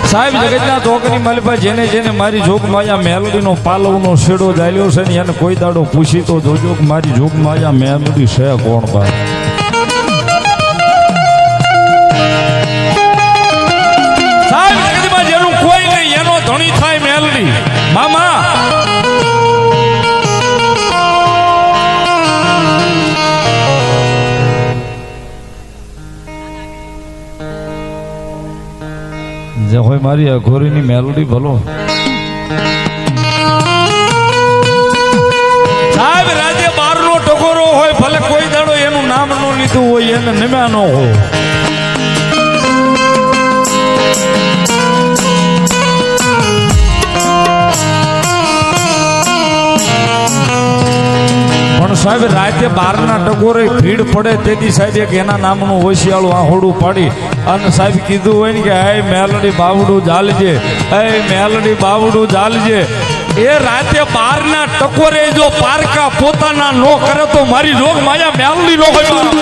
સાહેબ જગતના તોકની માલિપા જેને જેને મારી જોગ માયા મેલડીનો પાલવનો શેડો જાલ્યો છે ને એને કોઈ દાડો પૂછી તો જોજો કે મારી જોગ માયા મેલડી છે કોણ બા સાહેબ જગતમાં જેનું કોઈ નહીં એનો ધણી થાય મેલડી મામા જે હોય મારી અઘોરીની મેલોડી ભલો સાહેબ રાજ્ય બારનો ટકોરો હોય ભલે કોઈ દાડો એનું નામ ન લીધું હોય એને નમ્યા ન હોય પણ સાહેબ રાજ્ય બારના ટકોરે ભીડ પડે તેથી સાહેબ એક એના નામનું હોશિયાળું આહોડું પાડી અને સાહેબ કીધું હોય ને કે હે મેલડી બાવડું ચાલજે હે મેલડી બાવડું ચાલજે એ રાતે બારના ટકોરે જો પારકા પોતાના નો કરે તો મારી જોગ માયા મેલડી નો હોય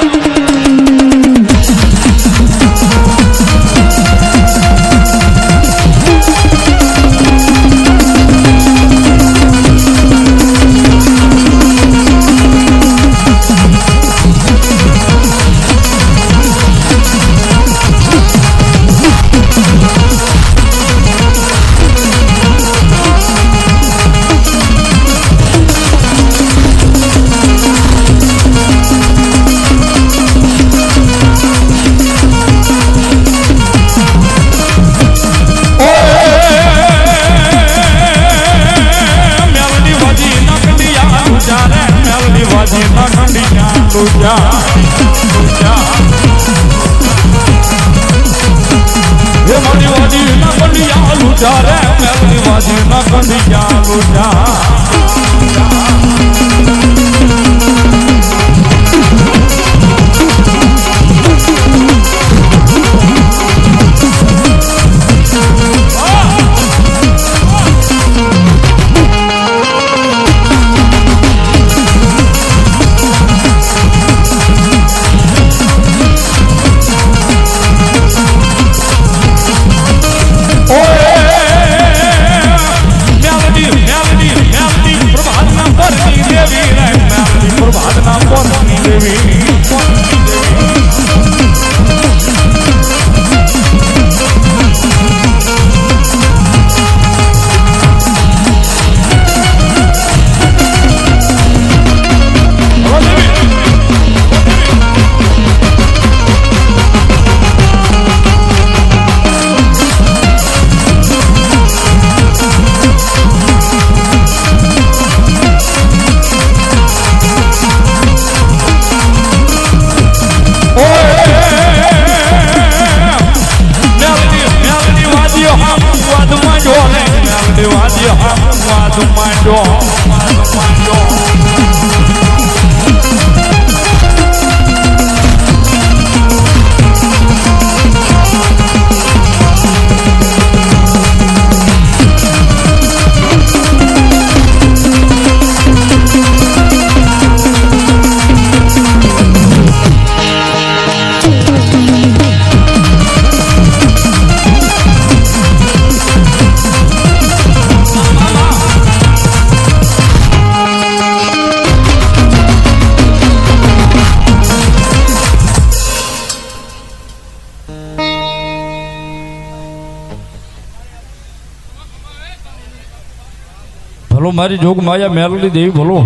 ભલો મારી જોગ માયા મેલડી દેવી ભલો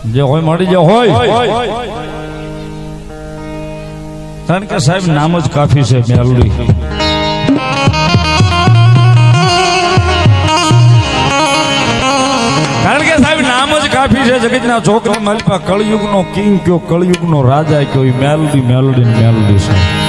જે હોય મળી જે હોય કારણ કે સાહેબ નામ જ કાફી છે મેલડી કારણ કે સાહેબ નામ જ કાફી છે જગતના છોકરા માલિપા કળયુગનો કિંગ કયો કળયુગનો રાજા કયો મેલડી મેલડી મેલડી છે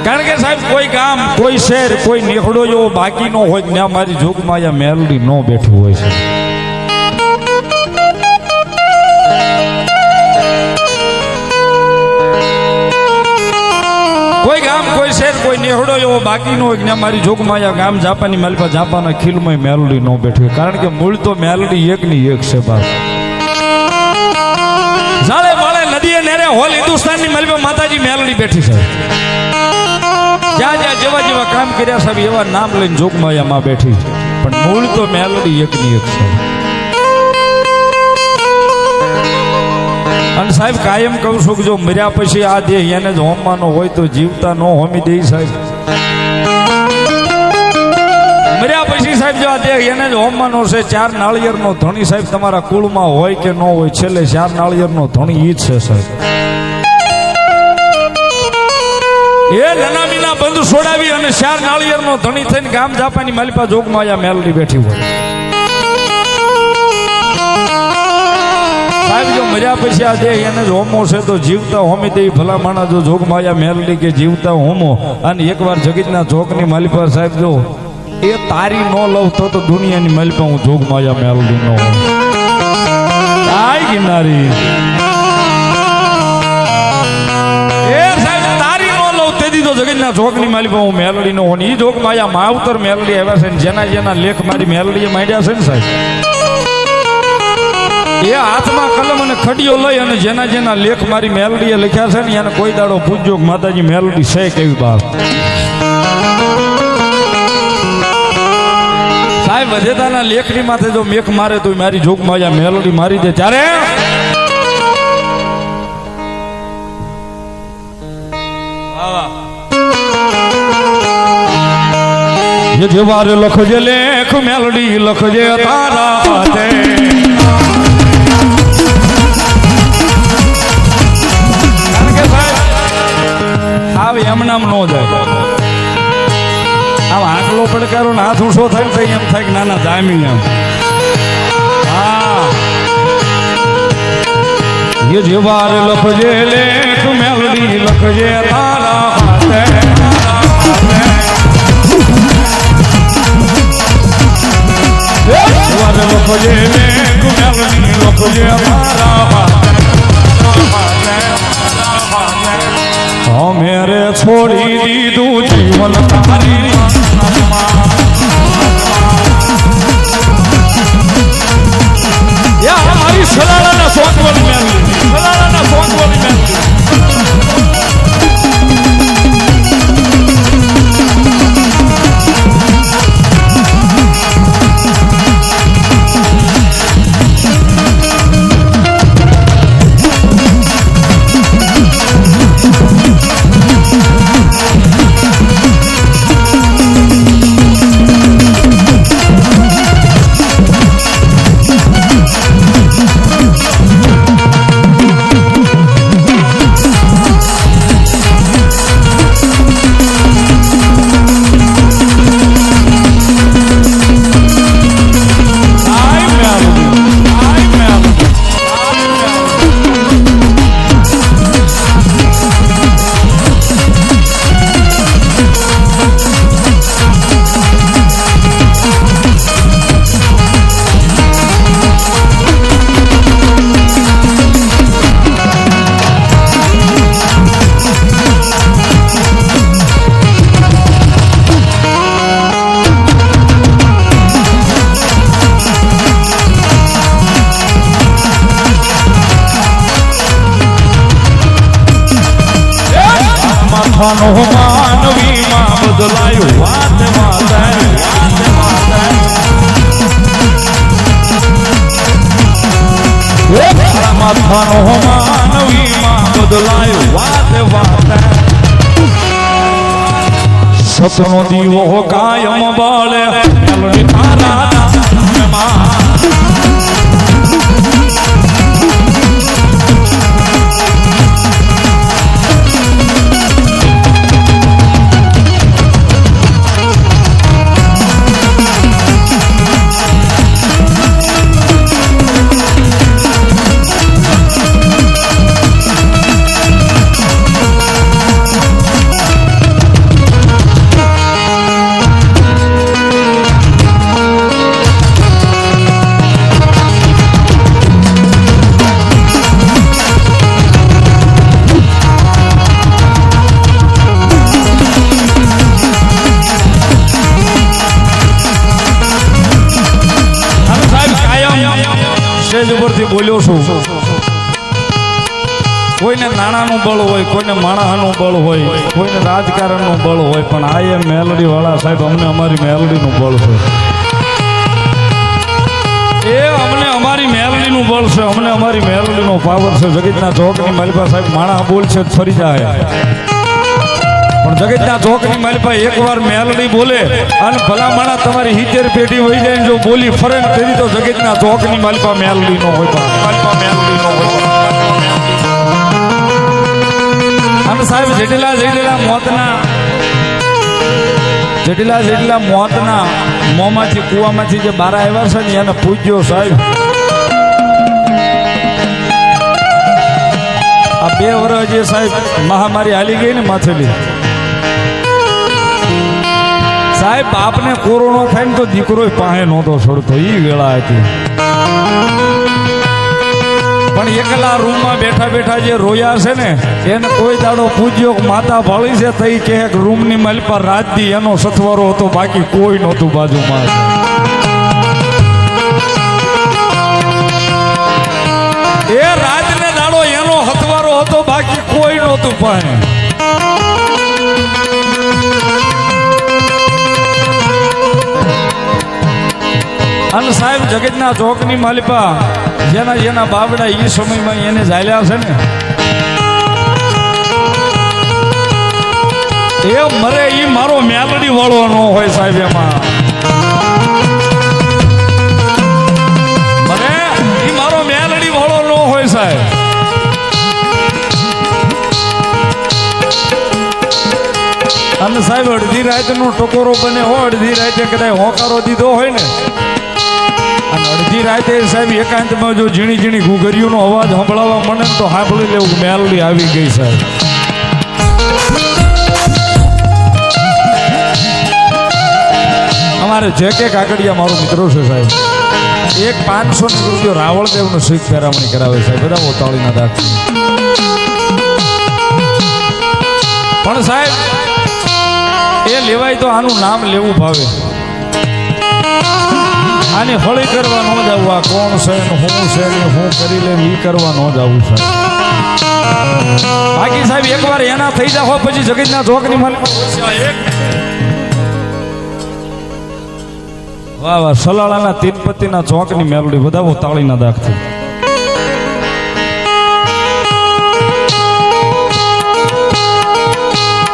કારણ કે સાહેબ કોઈ ગામ કોઈ શહેર કોઈ નેહડો એવો બાકી ન હોય ત્યાં મારી જોગમાં આ મેલડી ન બેઠું હોય છે કોઈ ગામ કોઈ શહેર કોઈ નેહડો એવો બાકી ન હોય ત્યાં મારી જોગમાં આ ગામ જાપાની માલિપા જાપાના ખીલમાં મેલડી ન બેઠી કારણ કે મૂળ તો મેલડી એક ની એક છે બાપ હોલ હિન્દુસ્તાનની મલબે માતાજી મેલડી બેઠી છે. જ્યાં જ્યાં જેવા જેવા કામ કર્યા સાહેબ એવા નામ લઈને જોગમાયામાં બેઠી છે. પણ મૂળ તો મેલડી એકની એક છે. અને સાહેબ કાયમ કહું છું કે જો મર્યા પછી આ દેહ એને જ હોમવાનો હોય તો જીવતા ન હોમી દે સાહેબ. મર્યા પછી સાહેબ જો આ દેહ એને જ હોમવાનો છે. 4 નાળિયેરનો ધણી સાહેબ તમારા કુળમાં હોય કે ન હોય છેલ્લે 4 નાળિયેરનો ધણી ઈ જ છે સાહેબ. એ લનામીના બંધ છોડાવી અને 4 નાળિયેરનો ધણી થઈને ગામ જાપાની માલિપા જોગમાયા મેલડી બેઠી હોય. સાહેબ જો મર્યા પછી આ દેહ એને જ હોમો છે તો જીવતા હોમી દે ભલા માણા જો જોગમાયા મેલડી કે જીવતા હોમો. અને એકવાર જગતના જોગની માલિપા સાહેબ જો એ તારી ન લવ તો દુનિયાની માલિપા હું જોગમાયા મેલડી નો આય ગિનારી. એ સાહેબ તારી ન લવ તેથી તો જગતના જોગની માલિપા હું મેલડી નો હોની. ઈ જોગમાયા માવતર મેલડી આવ્યા છે. જેના જેના લેખ મારી મેલડીએ માંડ્યા છે ને સાહેબ એ હાથમાં કલમ અને ખડીઓ લઈ અને જેના જેના લેખ મારી મેલડીએ લખ્યા છે ને એને કોઈ દાડો પૂછજો માતાજી મેલડી છે કેવી બાપ. સાહેબ વધેતાના લેખની માથે જો મેખ મારે તો મારી જોગમાયા મેલડી મારી દે ત્યારે જેવારે લખજે લેખ મેલડી લખજે તારા હાથે. એમ નામ નો જાય. આમ આંકલો પડકારો ને હાથ ઊંચો થાય તો એમ થાય કે નાના જામી એમ. હા એ જેવાર લખજે લેખ મેલડી લખજે તારા હાથે. જેવાર લખજે લેખ મેલડી લખજે તારા હાથે. મેરે છોડી દીધું જીવન તારી મારી સલાળાના સોંગવળી મેલડી સલાળાના સોંગવળી મેલડી. માનવી માં બદલાયું વાત માથાનો માનવી માં બદલાયું વાત સપનો દીવો કાયમ બાળે મેલડી તારા સ્ટેજ ઉપરથી બોલ્યો છું કોઈને નાણાંનું બળ હોય, કોઈને માણસનું બળ હોય, કોઈને રાજકારણનું બળ હોય, પણ આ એ મેલડી વાળા સાહેબ અમને અમારી મેલડીનું બળ છે. એ અમને અમારી મેલડીનું બળ છે, અમને અમારી મેલડીનો પાવર છે. જગતના ચોકની માલિપા સાહેબ માણસ બોલશે જ ફરી જાય, પણ જગતના ચોકની માલિપા એકવાર મેલડી બોલે અને ભલા માણસ તમારી 70 પેઢી વહી જાય જો બોલી ફરે ને તેની તો જગતના ચોકની માલિપા મેલડી નો હોય, માલિપા મેલડી નો હોય. અને સાહેબ જેટલા મોતના મોંમાંથી કુવામાંથી જે બાર આવ્યા છે ને એને પૂજ્યો સાહેબ. આ 2 વર્ષ જે સાહેબ મહામારી હાલી ગઈ ને માથેલી સાહેબ, બાપને કોરોના થાય ને તો દીકરો પાસે નહોતો છોડતો, એ વેળા હતી. પણ એકલા રૂમમાં બેઠા બેઠા જે રોયા છે ને એને કોઈ દાડો પૂજ્યો માતા ભાળી છે તો કે રૂમની માલ પર રાજદી એનો સથવારો હતો, બાકી કોઈ નહોતું બાજુમાં. એ રાજને દાડો એનો હથવારો હતો, બાકી કોઈ નહોતું પાસે. અને સાહેબ જગતના ચોકની માલિપા જેના બાબડા એ સમયમાં એને ઝાલ્યા છે ને એ મરે એ મારો મેલડી વાળો ન હોય સાહેબ. એમાં મરે એ મારો મેલડી વાળો ન હોય સાહેબ. અને સાહેબ અડધી રાતનો ટકોરો બને હોય, અડધી રાતે કદાચ હોકારો દીધો હોય ને અને અડધી રાતે સાહેબ એકાંતમાં જો ઝીણી ઝીણી ઘૂઘરીઓનો અવાજ સંભળાવવા મળે ને તો સાંભળી લેવું મેલડી આવી ગઈ સાહેબ. અમારે જે કે કાકડિયા મારો મિત્રો છે સાહેબ, એક 500 રૂપિયો રાવળદેવનું શીખ ફેરામણી કરાવે સાહેબ, બધા ઓતાળીના દાખ. પણ સાહેબ એ લેવાય તો આનું નામ લેવું ભાવે. આને હળી કરવા ન જવું, આ કોણ છે ને હું છે ને હું કરી લે એ કરવા ન જવું સાહેબ. બાકી સાહેબ એકવાર એના થઈ જાવ પછી જગતના ચોકની માલિક વાહ વાહ સલાળાના તીનપતિના ચોકની મેલડી બધા તાળીના દાખથી.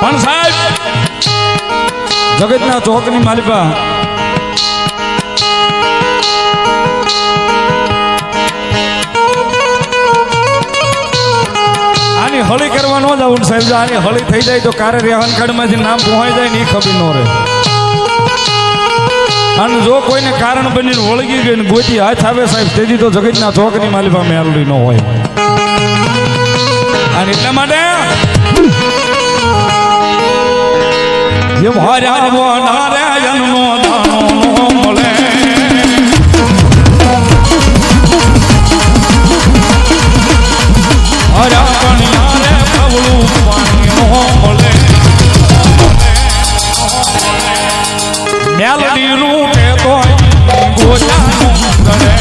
પણ સાહેબ જગતના ચોકની માલિકા આની હળી કરવા ન જવું સાહેબ. આની હળી થઈ જાય તો કારે રેહન કાર્ડમાંથી નામ પહોંચી જાય ને એ ખબર ન રહે. અને જો કોઈને કારણ બનીને વળગી ગઈ ને ગોતી હાથ આવે સાહેબ તેથી તો જગતના ચોકની માલિકા મેલડી ન હોય. અને એટલા માટે નારાયણનો દાણો મળે મેલડી રૂટે તો ગોજાનું કરે.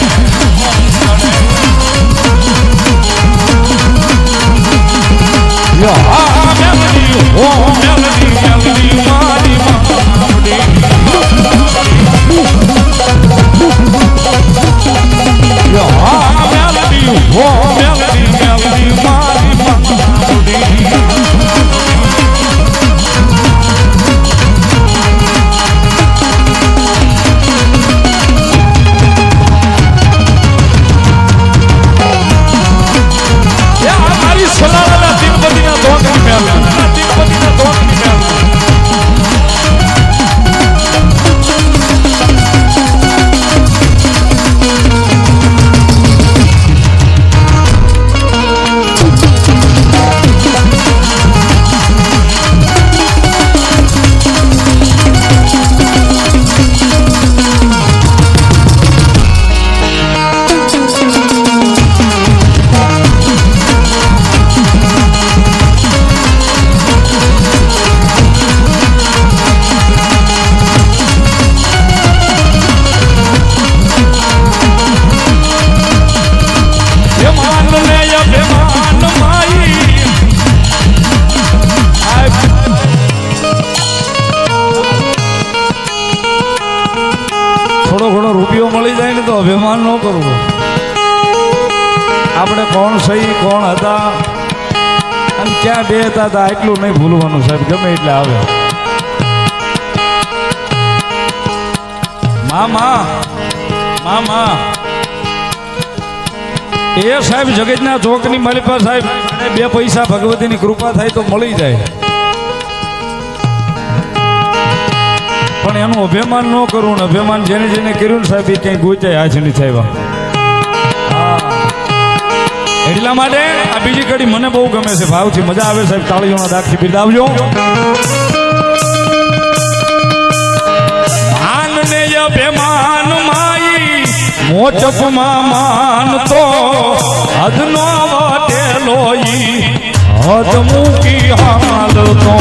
મેલડી હો મેલડી મેલડી મારી મારી અભિમાન ન કરવું. આપણે કોણ સહી કોણ હતા અને ક્યાં બે હતા એટલું નહીં ભૂલવાનું સાહેબ, ગમે એટલે આવે. મામા મામા એ સાહેબ જગતના ચોકની માલિકા સાહેબ, અને બે પૈસા ભગવતીની કૃપા થાય તો મળી જાય, પણ એનું અભિમાન ન કરવું ને અભિમાન જેને જેને કર્યું ને સાહેબ એ ક્યાંય ગોચાય આજ નહીં થાય. એટલા માટે આ બીજી કડી મને બહુ ગમે છે, ભાવથી મજા આવે સાહેબ, તાળીઓના દાખથી બિરદાવજો. માનને અભિમાન માઈ મોચપમાં માનતો હદનો વટેલો ઈ હદ મૂકી હાલતો.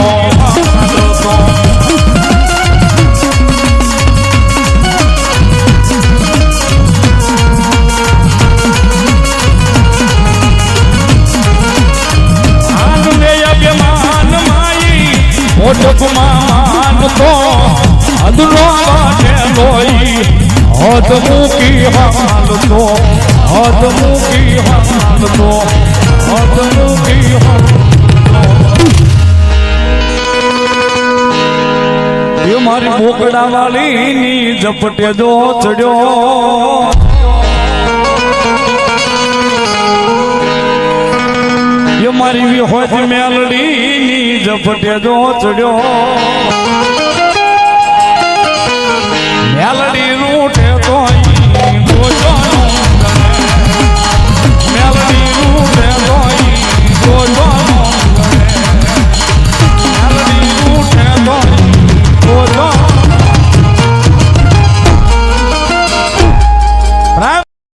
મોટપમાં માનતો અદનો વાટેલો ઈ હદ મૂકી હાલતો, હદ મૂકી હાલતો, હદ મૂકી હાલતો. એ મારી બોકડા વાળીની ઝપટે જો ચડ્યો, એ મારી વિહોજ મેલડીની ઝપટે જો ચડ્યો, મેલડી